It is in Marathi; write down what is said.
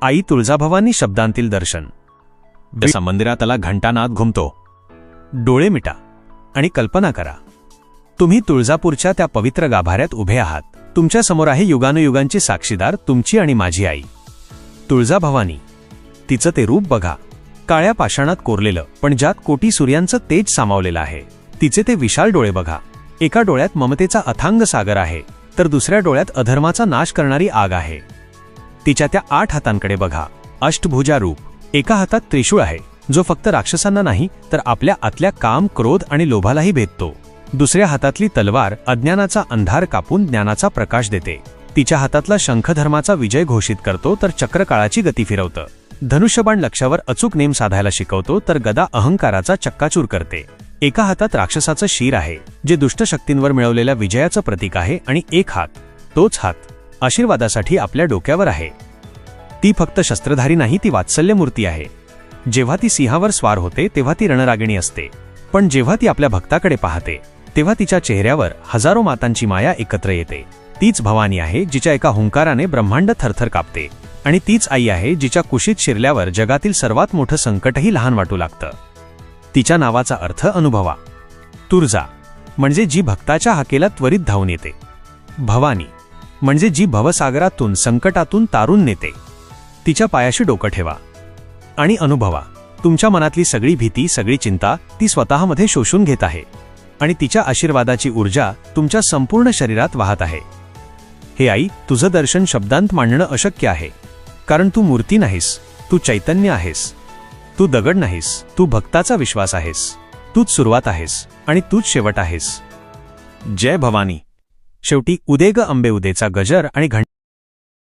आई तुळजाभवानी शब्दांतील दर्शन. जसा मंदिरातला घंटानाद घुमतो. डोळे मिटा आणि कल्पना करा, तुम्ही तुळजापूरच्या त्या पवित्र गाभाऱ्यात उभे आहात. तुमच्या समोर आहे युगानुयुगांची साक्षीदार, तुमची आणि माझी आई तुळजाभवानी. तिचं ते रूप बघा, काळ्या पाषाणात कोरलेलं, पण ज्यात कोटी सूर्यांचं तेज सामावलेलं आहे. तिचे ते विशाल डोळे बघा, एका डोळ्यात ममतेचा अथांग सागर आहे, तर दुसऱ्या डोळ्यात अधर्माचा नाश करणारी आग आहे. तिच्या त्या 8 हातांकडे बघा, अष्टभुजा रूप. एका हातात त्रिशूळ आहे, जो फक्त राक्षसांना नाही तर आपल्या आतल्या काम, क्रोध आणि लोभालाही भेदतो. दुसऱ्या हातातली तलवार अज्ञानाचा अंधार कापून ज्ञानाचा प्रकाश देते. तिच्या हातातला शंख धर्माचा विजय घोषित करतो, तर चक्र काळाची गती फिरवतं. धनुष्यबाण लक्ष्यावर अचूक नेम साधायला शिकवतो, तर गदा अहंकाराचा चक्काचूर करते. एका हातात राक्षसाचं शीर आहे, जे दुष्ट शक्तींवर मिळवलेल्या विजयाचं प्रतीक आहे, आणि एक हात, तोच हात आशीर्वादासाठी आपल्या डोक्यावर आहे. ती फक्त शस्त्रधारी नाही, ती वात्सल्य मूर्ती आहे. जेव्हा ती सिंहावर स्वार होते तेव्हा ती रणरागिणी असते, पण जेव्हा ती आपल्या भक्ताकडे पाहते तेव्हा तिच्या चेहऱ्यावर हजारो मातांची माया एकत्र येते. तीच भवानी आहे, जिच्या एका हुंकाराने ब्रह्मांड थरथर कापते. आणि तीच आई आहे, जिच्या कुशीत शिरल्यावर जगातील सर्वात मोठं संकटही लहान वाटू लागतं. तिच्या नावाचा अर्थ अनुभवा. तुळजा म्हणजे जी भक्ताच्या हाकेला त्वरित धावून येते. भवानी म्हणजे जी भवसागरातून, संकटातून तारून नेते. तिच्या पायाशी डोकं ठेवा आणि अनुभवा, तुमच्या मनातली सगळी भीती, सगळी चिंता ती स्वतःमध्ये शोषून घेत आहे, आणि तिच्या आशीर्वादाची ऊर्जा तुमच्या संपूर्ण शरीरात वाहत आहे. हे आई, तुझं दर्शन शब्दांत मांडणं अशक्य आहे, कारण तू मूर्ती नाहीस, तू चैतन्य आहेस. तू दगड नाहीस, तू भक्ताचा विश्वास आहेस. तूच सुरुवात आहेस आणि तूच शेवट आहेस. जय भवानी. शेवटी उदे ग अंबे उदेचा गजर आणि घंटा